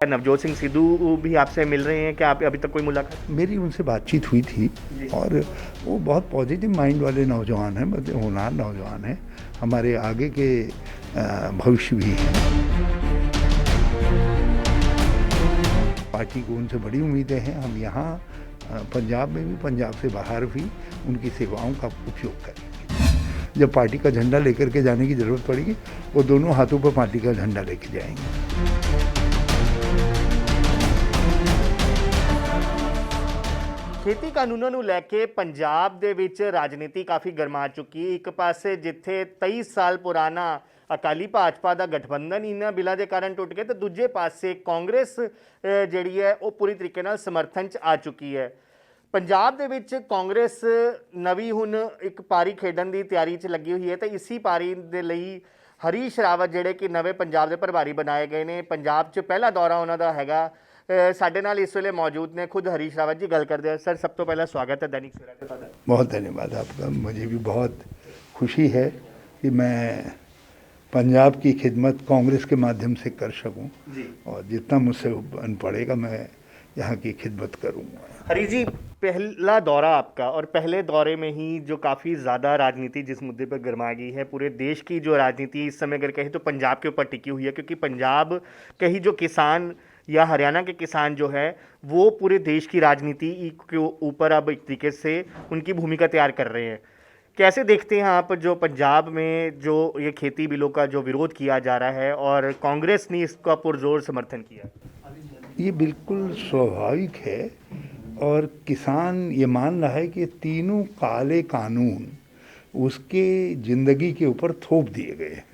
नवजोत सिंह सिद्धू भी आपसे मिल रहे हैं क्या? आप अभी तक कोई मुलाकात? मेरी उनसे बातचीत हुई थी और वो बहुत पॉजिटिव माइंड वाले नौजवान हैं, मतलब होनहार नौजवान हैं, हमारे आगे के भविष्य भी हैं। पार्टी को उनसे बड़ी उम्मीदें हैं। हम यहाँ पंजाब में भी, पंजाब से बाहर भी उनकी सेवाओं का उपयोग करेंगे। जब पार्टी का झंडा लेकर के जाने की ज़रूरत पड़ेगी, वो दोनों हाथों पर पार्टी का झंडा लेके जाएंगे। ਖੇਤੀ ਕਾਨੂੰਨਾਂ ਨੂੰ ਲੈ ਕੇ ਪੰਜਾਬ ਦੇ ਵਿੱਚ ਰਾਜਨੀਤੀ ਕਾਫੀ ਗਰਮਾ ਚੁੱਕੀ ਹੈ। ਇੱਕ ਪਾਸੇ ਜਿੱਥੇ 23 ਸਾਲ ਪੁਰਾਣਾ ਅਕਾਲੀ ਭਾਜਪਾ ਦਾ ਗਠਬੰਧਨ ਇਹਨਾਂ ਬਿੱਲਾਂ ਦੇ ਕਾਰਨ ਟੁੱਟ ਗਿਆ, ਤੇ ਦੂਜੇ ਪਾਸੇ ਕਾਂਗਰਸ ਜਿਹੜੀ ਹੈ ਉਹ ਪੂਰੀ ਤਰੀਕੇ ਨਾਲ ਸਮਰਥਨ 'ਚ ਆ ਚੁੱਕੀ ਹੈ। ਪੰਜਾਬ ਦੇ ਵਿੱਚ ਕਾਂਗਰਸ ਨਵੀਂ ਹੁਣ ਇੱਕ ਪਾਰੀ ਖੇਡਣ ਦੀ ਤਿਆਰੀ 'ਚ ਲੱਗੀ ਹੋਈ ਹੈ, ਤੇ ਇਸੀ ਪਾਰੀ ਦੇ ਲਈ ਹਰੀਸ਼ ਰਾਵਤ ਜਿਹੜੇ ਕਿ ਨਵੇਂ ਪੰਜਾਬ ਦੇ ਪ੍ਰਭਾਰੀ ਬਣਾਏ ਗਏ ਨੇ, ਪੰਜਾਬ 'ਚ ਪਹਿਲਾ ਦੌਰਾ ਉਹਨਾਂ ਦਾ ਹੈਗਾ। ਸਾਡੇ ਨਾਲ ਇਸ ਵੇਲੇ मौजूद ने खुद हरीश रावत जी। गल करते हैं सर, सब तो पहला स्वागत है दैनिक सवेरा के साथ। बहुत धन्यवाद आपका। मुझे भी बहुत खुशी है कि मैं पंजाब की खिदमत कांग्रेस के माध्यम से कर सकूं जी, और जितना मुझसे बन पड़ेगा मैं यहाँ की खिदमत करूँगा। हरीश जी, पहला दौरा आपका, और पहले दौरे में ही जो काफ़ी ज़्यादा राजनीति जिस मुद्दे पर गरमा गई है, पूरे देश की जो राजनीति इस समय अगर कहें तो पंजाब के ऊपर टिकी हुई है, क्योंकि पंजाब के ही जो किसान या हरियाणा के किसान जो है वो पूरे देश की राजनीति के ऊपर अब एक तरीके से उनकी भूमिका तैयार कर रहे हैं। कैसे देखते हैं आप जो पंजाब में जो ये खेती बिलों का जो विरोध किया जा रहा है और कांग्रेस ने इसका पुरजोर समर्थन किया? ये बिल्कुल स्वाभाविक है और किसान ये मान रहा है कि तीनों काले कानून उसके ज़िंदगी के ऊपर थोप दिए गए हैं।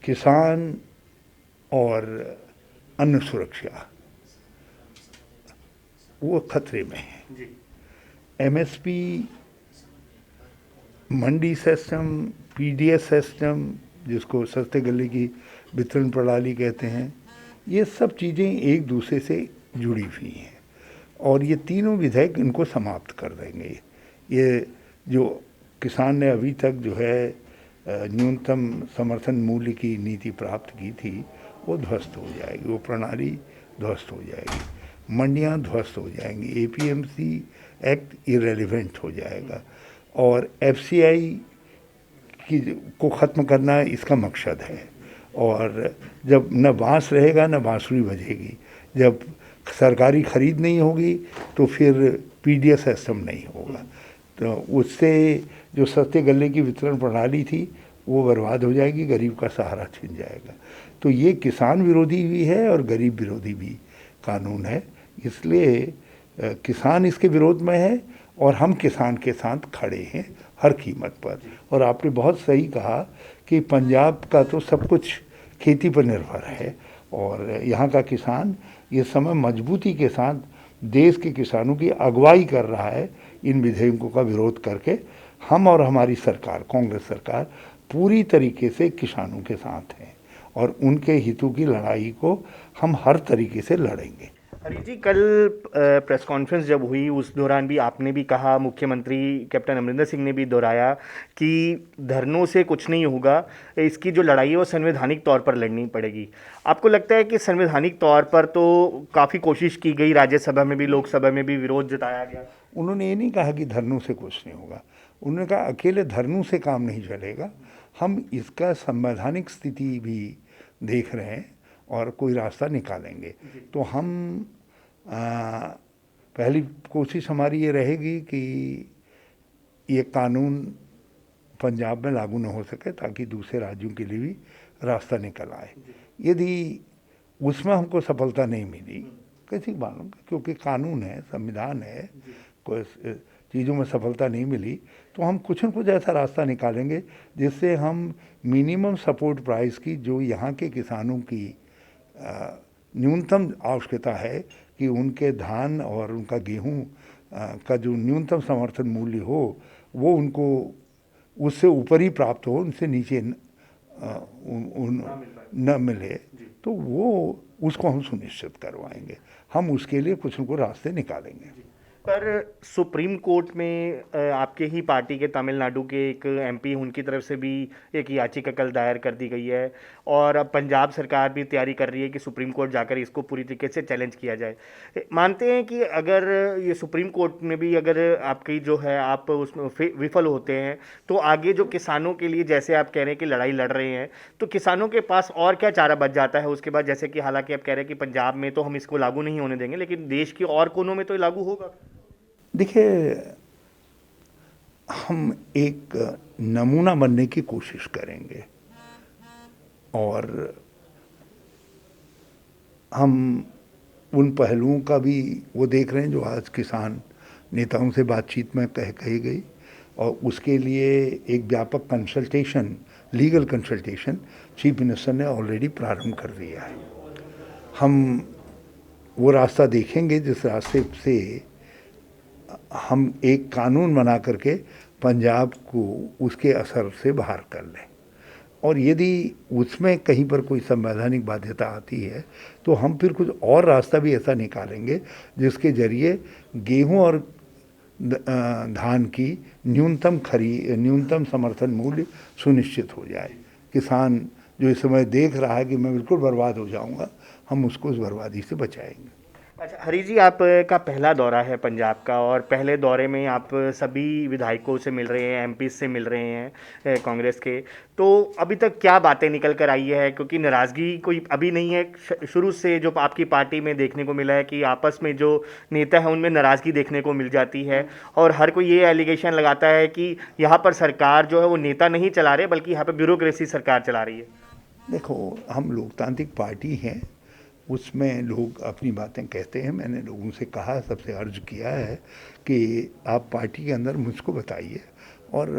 किसान और अन्न सुरक्षा वो खतरे में है। एमएसपी, मंडी सिस्टम, पीडीएस सिस्टम जिसको सस्ते गले की वितरण प्रणाली कहते हैं, ये सब चीज़ें एक दूसरे से जुड़ी हुई हैं और ये तीनों विधेयक इनको समाप्त कर देंगे। ये जो किसान ने अभी तक जो है न्यूनतम समर्थन मूल्य की नीति प्राप्त की थी वो ध्वस्त हो जाएगी, वो प्रणाली ध्वस्त हो जाएगी, मंडियां ध्वस्त हो जाएंगी, एपीएमसी एक्ट इरेलीवेंट हो जाएगा और एफसीआई को ख़त्म करना इसका मकसद है। और जब न बांस रहेगा न बांसुरी बजेगी, जब सरकारी ख़रीद नहीं होगी तो फिर पीडीएस सिस्टम नहीं होगा, तो उससे जो सस्ते गले की वितरण प्रणाली थी वो बर्बाद हो जाएगी, गरीब का सहारा छिन जाएगा। तो ये किसान विरोधी भी है और गरीब विरोधी भी कानून है, इसलिए किसान इसके विरोध में है और हम किसान के साथ खड़े हैं हर कीमत पर। और आपने बहुत सही कहा कि पंजाब का तो सब कुछ खेती पर निर्भर है और यहाँ का किसान ये समय मजबूती के साथ देश के किसानों की अगुवाई कर रहा है इन विधेयकों का विरोध करके। हम और हमारी सरकार, कांग्रेस सरकार, पूरी तरीके से किसानों के साथ हैं और उनके हितों की लड़ाई को हम हर तरीके से लड़ेंगे। हरीश जी, कल प्रेस कॉन्फ्रेंस जब हुई उस दौरान भी आपने भी कहा, मुख्यमंत्री कैप्टन अमरिंदर सिंह ने भी दोहराया कि धरनों से कुछ नहीं होगा, इसकी जो लड़ाई है वो संवैधानिक तौर पर लड़नी पड़ेगी। आपको लगता है कि संवैधानिक तौर पर तो काफ़ी कोशिश की गई, राज्यसभा में भी लोकसभा में भी विरोध जताया गया? उन्होंने ये नहीं कहा कि धरनों से कुछ नहीं होगा, उन्होंने कहा अकेले धरनों से काम नहीं चलेगा, हम इसका संवैधानिक स्थिति भी देख रहे हैं और कोई रास्ता निकालेंगे। तो हम पहली कोशिश हमारी ये रहेगी कि ये कानून पंजाब में लागू न हो सके ताकि दूसरे राज्यों के लिए भी रास्ता निकल आए। यदि उसमें हमको सफलता नहीं मिली, कैसी मालूम, क्योंकि कानून है, संविधान है, कोई चीज़ों में सफलता नहीं मिली तो हम कुछ न कुछ ऐसा रास्ता निकालेंगे जिससे हम मिनिमम सपोर्ट प्राइस की, जो यहाँ के किसानों की न्यूनतम आवश्यकता है कि उनके धान और उनका गेहूँ का जो न्यूनतम समर्थन मूल्य हो वो उनको उससे ऊपर ही प्राप्त हो, उनसे नीचे न मिले, तो वो उसको हम सुनिश्चित करवाएंगे। हम उसके लिए कुछ न कुछ रास्ते निकालेंगे। पर सुप्रीम कोर्ट में आपके ही पार्टी के तमिलनाडु के एक एमपी, उनकी तरफ से भी एक याचिका कल दायर कर दी गई है और अब पंजाब सरकार भी तैयारी कर रही है कि सुप्रीम कोर्ट जाकर इसको पूरी तरीके से चैलेंज किया जाए। मानते हैं कि अगर ये सुप्रीम कोर्ट में भी अगर आपकी जो है आप उसमें विफल होते हैं तो आगे जो किसानों के लिए, जैसे आप कह रहे हैं कि लड़ाई लड़ रहे हैं, तो किसानों के पास और क्या चारा बच जाता है उसके बाद? जैसे कि हालांकि आप कह रहे हैं कि पंजाब में तो हम इसको लागू नहीं होने देंगे, लेकिन देश के और कोनों में तो ये लागू होगा। देखिए, हम एक नमूना बनने की कोशिश करेंगे और हम उन पहलुओं का भी वो देख रहे हैं जो आज किसान नेताओं से बातचीत में कही गई, और उसके लिए एक व्यापक consultation, legal consultation chief minister ने ऑलरेडी प्रारंभ कर दिया है। हम वो रास्ता देखेंगे जिस रास्ते से हम एक कानून बना करके पंजाब को उसके असर से बाहर कर लें, और यदि उसमें कहीं पर कोई संवैधानिक बाध्यता आती है तो हम फिर कुछ और रास्ता भी ऐसा निकालेंगे जिसके जरिए गेहूं और धान की न्यूनतम समर्थन मूल्य सुनिश्चित हो जाए। किसान जो इस समय देख रहा है कि मैं बिल्कुल बर्बाद हो जाऊंगा, हम उसको उस बर्बादी से बचाएंगे। अच्छा हरी जी, आपका पहला दौरा है पंजाब का और पहले दौरे में आप सभी विधायकों से मिल रहे हैं, एमपी से मिल रहे हैं कांग्रेस के, तो अभी तक क्या बातें निकल कर आई है? क्योंकि नाराज़गी कोई अभी नहीं है, शुरू से जो आपकी पार्टी में देखने को मिला है कि आपस में जो नेता है उनमें नाराज़गी देखने को मिल जाती है और हर कोई ये एलिगेशन लगाता है कि यहाँ पर सरकार जो है वो नेता नहीं चला रहे बल्कि यहाँ पर ब्यूरोक्रेसी सरकार चला रही है। देखो, हम लोकतांत्रिक पार्टी हैं, उसमें लोग अपनी बातें कहते हैं। मैंने लोगों से कहा, सबसे अर्ज किया है कि आप पार्टी के अंदर मुझको बताइए और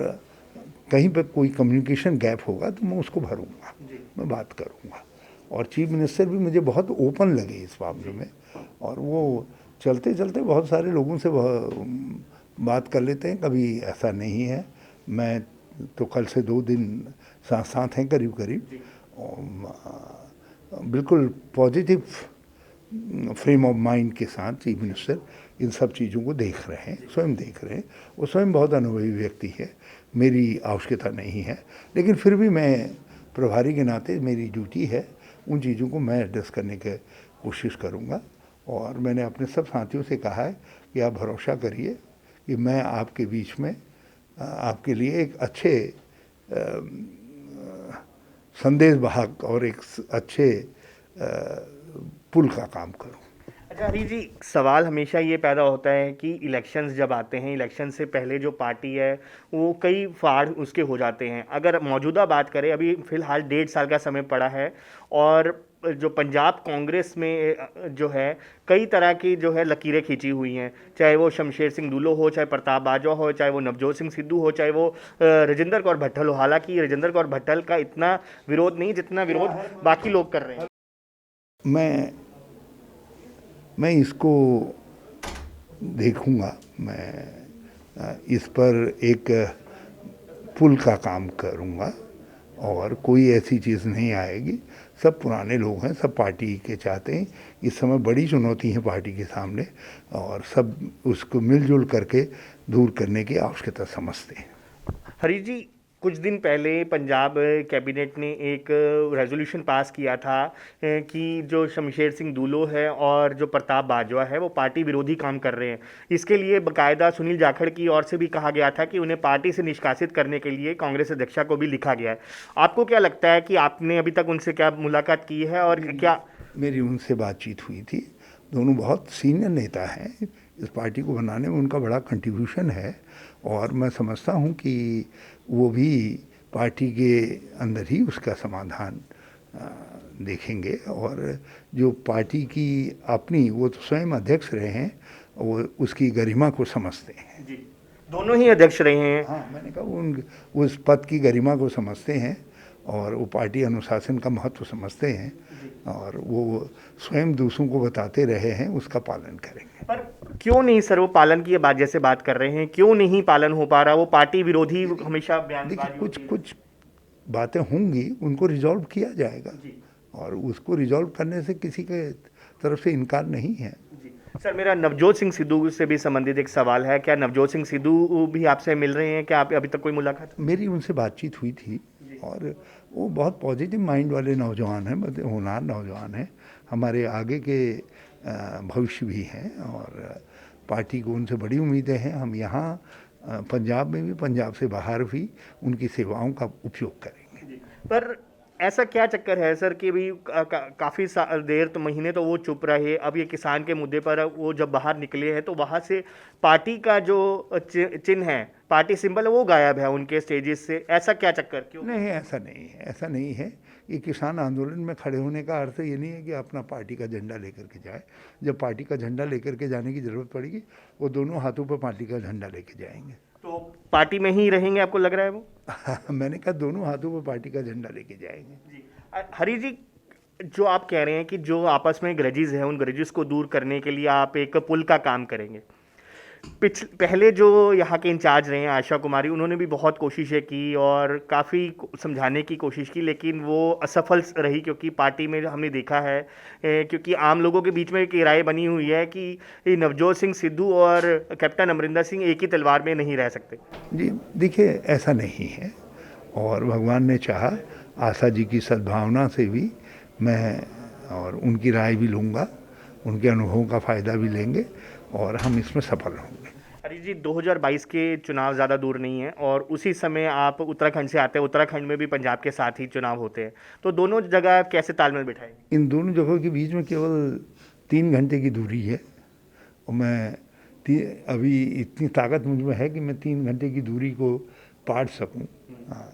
कहीं पर कोई कम्युनिकेशन गैप होगा तो मैं उसको भरूंगा, मैं बात करूंगा। और चीफ मिनिस्टर भी मुझे बहुत ओपन लगे इस मामले में, और वो चलते चलते बहुत सारे लोगों से बात कर लेते हैं। कभी ऐसा नहीं है, मैं तो कल से 2 दिन साथ साथ हैं करीब करीब, बिल्कुल पॉजिटिव फ्रेम ऑफ माइंड के साथ चीफ मिनिस्टर इन सब चीज़ों को देख रहे हैं, स्वयं देख रहे हैं। वो स्वयं बहुत अनुभवी व्यक्ति है, मेरी आवश्यकता नहीं है, लेकिन फिर भी मैं प्रभारी के नाते मेरी ड्यूटी है, उन चीज़ों को मैं एड्रेस करने की कोशिश करूँगा। और मैंने अपने सब साथियों से कहा है कि आप भरोसा करिए कि मैं आपके बीच में आपके लिए एक अच्छे संदेश वाहक और एक अच्छे पुल का काम करूं। अच्छा हरी जी, सवाल हमेशा ये पैदा होता है कि इलेक्शंस जब आते हैं, इलेक्शन से पहले जो पार्टी है वो कई फाड़ उसके हो जाते हैं। अगर मौजूदा बात करें, अभी फ़िलहाल 1.5 साल का समय पड़ा है और जो पंजाब कांग्रेस में जो है कई तरह की जो है लकीरें खींची हुई हैं, चाहे वो शमशेर सिंह दूलो हो, चाहे प्रताप बाजवा हो, चाहे वो नवजोत सिंह सिद्धू हो, चाहे वो राजेंद्र कौर भट्टल हो। हालांकि राजेंद्र कौर भट्टल का इतना विरोध नहीं जितना विरोध बाकी लोग कर रहे हैं। मैं इसको देखूंगा, मैं इस पर एक पुल का काम करूंगा और कोई ऐसी चीज़ नहीं आएगी। सब पुराने लोग हैं, सब पार्टी के चाहते हैं। इस समय बड़ी चुनौती है पार्टी के सामने और सब उसको मिलजुल करके दूर करने की आवश्यकता समझते हैं। हरी जी, कुछ दिन पहले पंजाब कैबिनेट ने एक रेजोल्यूशन पास किया था कि जो शमशेर सिंह दूलो है और जो प्रताप बाजवा है वो पार्टी विरोधी काम कर रहे हैं। इसके लिए बाकायदा सुनील जाखड़ की ओर से भी कहा गया था कि उन्हें पार्टी से निष्कासित करने के लिए कांग्रेस अध्यक्षा को भी लिखा गया है। आपको क्या लगता है कि आपने अभी तक उनसे क्या मुलाकात की है और क्या? मेरी उनसे बातचीत हुई थी। दोनों बहुत सीनियर नेता हैं, इस पार्टी को बनाने में उनका बड़ा कंट्रीब्यूशन है और मैं समझता हूं कि वो भी पार्टी के अंदर ही उसका समाधान देखेंगे। और जो पार्टी की अपनी, वो तो स्वयं अध्यक्ष रहे हैं, वो उसकी गरिमा को समझते हैं। जी, दोनों ही अध्यक्ष रहे हैं। हाँ, मैंने कहा उस पद की गरिमा को समझते हैं और वो पार्टी अनुशासन का महत्व समझते हैं और वो स्वयं दूसरों को बताते रहे हैं, उसका पालन करेंगे। पर क्यों नहीं सर, वो पालन की बात जैसे बात कर रहे हैं, क्यों नहीं पालन हो पा रहा? वो पार्टी विरोधी हमेशा बयानबाजी। कुछ बातें होंगी, उनको रिजॉल्व किया जाएगा और उसको रिजॉल्व करने से किसी के तरफ से इनकार नहीं है। सर मेरा नवजोत सिंह सिद्धू से भी संबंधित एक सवाल है, क्या नवजोत सिंह सिद्धू भी आपसे मिल रहे हैं? क्या आप अभी तक कोई मुलाकात? मेरी उनसे बातचीत हुई थी और वो बहुत पॉजिटिव माइंड वाले नौजवान हैं, मतलब होनहार नौजवान हैं, हमारे आगे के भविष्य भी हैं और पार्टी को उनसे बड़ी उम्मीदें हैं। हम यहाँ पंजाब में भी, पंजाब से बाहर भी उनकी सेवाओं का उपयोग करेंगे। पर ऐसा क्या चक्कर है सर कि भी काफ़ी देर तो महीने तो वो चुप रहे, अब ये किसान के मुद्दे पर वो जब बाहर निकले हैं तो वहाँ से पार्टी का जो चिन्ह है, पार्टी सिंबल है, वो गायब है उनके स्टेजेस से। ऐसा क्या चक्कर, क्यों? नहीं, ऐसा नहीं है, ऐसा नहीं है। ये किसान आंदोलन में खड़े होने का अर्थ ये नहीं है कि अपना पार्टी का झंडा लेकर के जाए। जब पार्टी का झंडा लेकर के जाने की ज़रूरत पड़ेगी, वो दोनों हाथों पर पार्टी का झंडा लेके जाएंगे। तो पार्टी में ही रहेंगे, आपको लग रहा है वो? मैंने कहा दोनों हाथों पर पार्टी का झंडा लेके जाएंगे। जी। हरी जी, जो आप कह रहे हैं कि जो आपस में ग्रजेस हैं, उन ग्रजेस को दूर करने के लिए आप एक पुल का काम करेंगे। पहले जो यहाँ के इंचार्ज रहे हैं आशा कुमारी, उन्होंने भी बहुत कोशिशें की और काफ़ी समझाने की कोशिश की, लेकिन वो असफल रही, क्योंकि पार्टी में हमने देखा है क्योंकि आम लोगों के बीच में एक राय बनी हुई है कि नवजोत सिंह सिद्धू और कैप्टन अमरिंदर सिंह एक ही तलवार में नहीं रह सकते। जी देखिए, ऐसा नहीं है और भगवान ने चाहा, आशा जी की सद्भावना से भी मैं और उनकी राय भी लूँगा, उनके अनुभवों का फ़ायदा भी लेंगे और हम इसमें सफल होंगे। हरी जी, 2022 के चुनाव ज़्यादा दूर नहीं है और उसी समय आप उत्तराखंड से आते हैं, उत्तराखंड में भी पंजाब के साथ ही चुनाव होते हैं, तो दोनों जगह कैसे तालमेल बिठाएंगे? इन दोनों जगहों के बीच में केवल 3 घंटे की दूरी है और मैं अभी इतनी ताकत मुझ में है कि मैं 3 घंटे की दूरी को पाट सकूं। हाँ,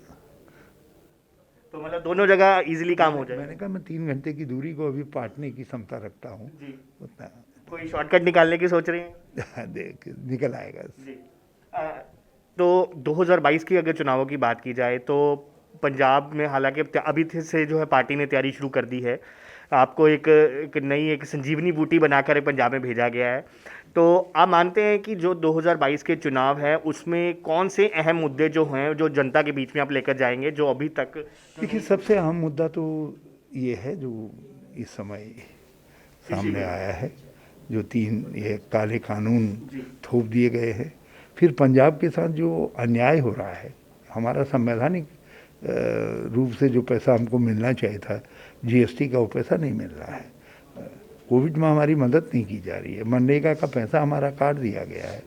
तो मतलब दोनों जगह इजीली काम हो जाए। मैंने कहा मैं 3 घंटे की दूरी को अभी पाटने की क्षमता रखता हूँ। जी। उतना कोई शॉर्टकट निकालने की सोच रहे हैं? देख निकल आएगा। जी। तो 2022 की अगर चुनावों की बात की जाए तो पंजाब में हालांकि अभी से जो है पार्टी ने तैयारी शुरू कर दी है, आपको एक नई एक संजीवनी बूटी बनाकर पंजाब में भेजा गया है, तो आप मानते हैं कि जो 2022 के चुनाव है उसमें कौन से अहम मुद्दे जो हैं जो जनता के बीच में आप लेकर जाएंगे, जो अभी तक? देखिए, सबसे अहम मुद्दा तो ये है जो इस समय सामने आया है, जो 3 ये काले कानून थोप दिए गए हैं। फिर पंजाब के साथ जो अन्याय हो रहा है, हमारा संवैधानिक रूप से जो पैसा हमको मिलना चाहिए था, जीएसटी का, वो पैसा नहीं मिल रहा है। कोविड में हमारी मदद नहीं की जा रही है, मनरेगा का पैसा हमारा काट दिया गया है।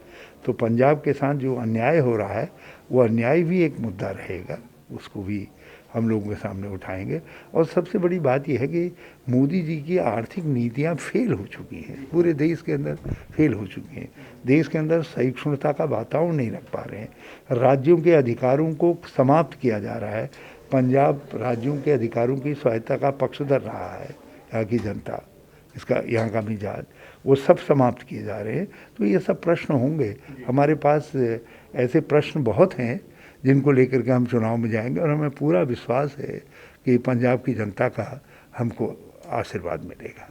तो पंजाब के साथ जो अन्याय हो रहा है, वो अन्याय भी एक मुद्दा रहेगा, उसको भी हम लोगों के सामने उठाएंगे। और सबसे बड़ी बात यह है कि मोदी जी की आर्थिक नीतियां फेल हो चुकी हैं, पूरे देश के अंदर फेल हो चुकी हैं। देश के अंदर सहिष्णुता का वातावरण नहीं रख पा रहे हैं, राज्यों के अधिकारों को समाप्त किया जा रहा है। पंजाब राज्यों के अधिकारों की स्वायत्ता का पक्षधर रहा है, यहाँ की जनता, इसका यहाँ का मिजाज, वो सब समाप्त किए जा रहे हैं। तो ये सब प्रश्न होंगे, हमारे पास ऐसे प्रश्न बहुत हैं जिनको लेकर के हम चुनाव में जाएंगे और हमें पूरा विश्वास है कि पंजाब की जनता का हमको आशीर्वाद मिलेगा।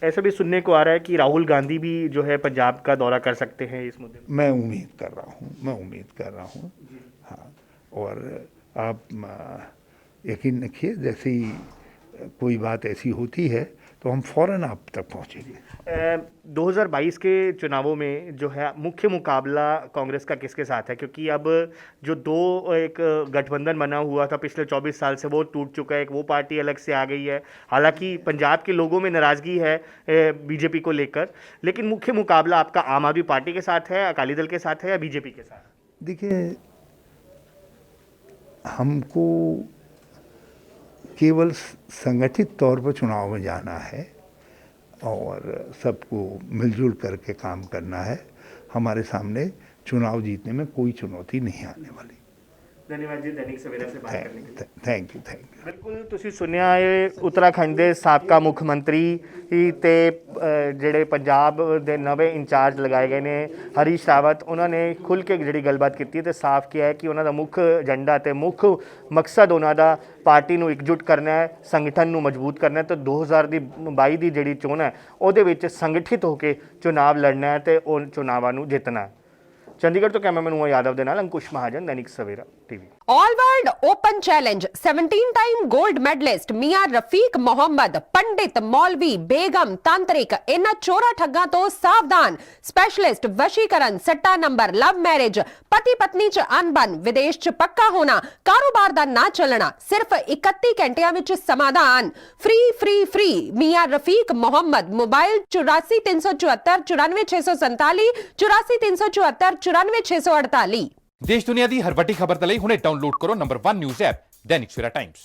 ऐसा भी सुनने को आ रहा है कि राहुल गांधी भी जो है पंजाब का दौरा कर सकते हैं इस मुद्दे में। मैं उम्मीद कर रहा हूँ, हाँ। और आप यकीन रखिए, जैसे ही कोई बात ऐसी होती है तो हम फ़ौरन आप तक पहुँचेंगे। 2022 के चुनावों में जो है मुख्य मुकाबला कांग्रेस का किसके साथ है? क्योंकि अब जो एक गठबंधन बना हुआ था पिछले 24 साल से, वो टूट चुका है, एक वो पार्टी अलग से आ गई है। हालांकि पंजाब के लोगों में नाराज़गी है बीजेपी को लेकर, लेकिन मुख्य मुकाबला आपका आम आदमी पार्टी के साथ है, अकाली दल के साथ है या बीजेपी के साथ? देखिए, हमको केवल संगठित तौर पर चुनाव में जाना है और सबको मिलजुल करके काम करना है। हमारे सामने चुनाव जीतने में कोई चुनौती नहीं आने वाली। धन्यवाद जी, दैनिक सवेरा से बात करने के लिए। Thank you. बिल्कुल, ਤੁਸੀਂ ਸੁਣਿਆ ਇਹ ਉੱਤਰਾਖੰਡ ਦੇ ਸਾਬਕਾ ਮੁੱਖ ਮੰਤਰੀ ਤੇ ਜਿਹੜੇ ਪੰਜਾਬ ਦੇ ਨਵੇਂ ਇੰਚਾਰਜ ਲਗਾਏ ਗਏ ਨੇ ਹਰੀਸ਼ ਰਾਵਤ, ਉਹਨਾਂ ਨੇ ਖੁੱਲ੍ਹ ਕੇ ਜਿਹੜੀ ਗੱਲਬਾਤ ਕੀਤੀ ਤੇ ਸਾਫ਼ ਕਿਹਾ ਹੈ ਕਿ ਉਹਨਾਂ ਦਾ ਮੁੱਖ ਏਜੰਡਾ ਤੇ ਮੁੱਖ ਮਕਸਦ ਉਹਨਾਂ ਦਾ ਪਾਰਟੀ ਨੂੰ ਇਕਜੁੱਟ ਕਰਨਾ ਹੈ, ਸੰਗਠਨ ਨੂੰ ਮਜ਼ਬੂਤ ਕਰਨਾ ਹੈ ਤੇ 2022 ਦੀ ਜਿਹੜੀ ਚੋਣ ਹੈ ਉਹਦੇ ਵਿੱਚ ਸੰਗਠਿਤ ਹੋ ਕੇ ਚੁਣਾਵ ਲੜਨਾ ਹੈ ਤੇ ਉਹ ਚੁਣਾਵਾਂ ਨੂੰ ਜਿੱਤਣਾ ਹੈ। ਚੰਡੀਗੜ੍ਹ ਤੋਂ ਕੈਮਰਾਮੈਨ ਉਮਾ ਯਾਦਵ ਦੇ ਨਾਲ Ankush Mahajan, Dainik Savera TV. All world open challenge 17 time gold medallist मियां रफीक मोहम्मद पंडित मौलवी बेगम तांत्रिक इन चोरा ठग्गां तो सावधान स्पेशलिस्ट वशीकरण सट्टा नंबर लव मैरिज पति पत्नी च अनबन विदेश च पक्का होना कारोबार दा ना चलना सिर्फ 31 घंटियां विच समाधान फ्री फ्री फ्री मियां रफीक मोहम्मद मोबाइल 84 374 94 347 84 374 94 648 देश दुनिया दी हर वड्डी खबर दे लई हुणे डाउनलोड करो number 1 news app Dainik Savera times.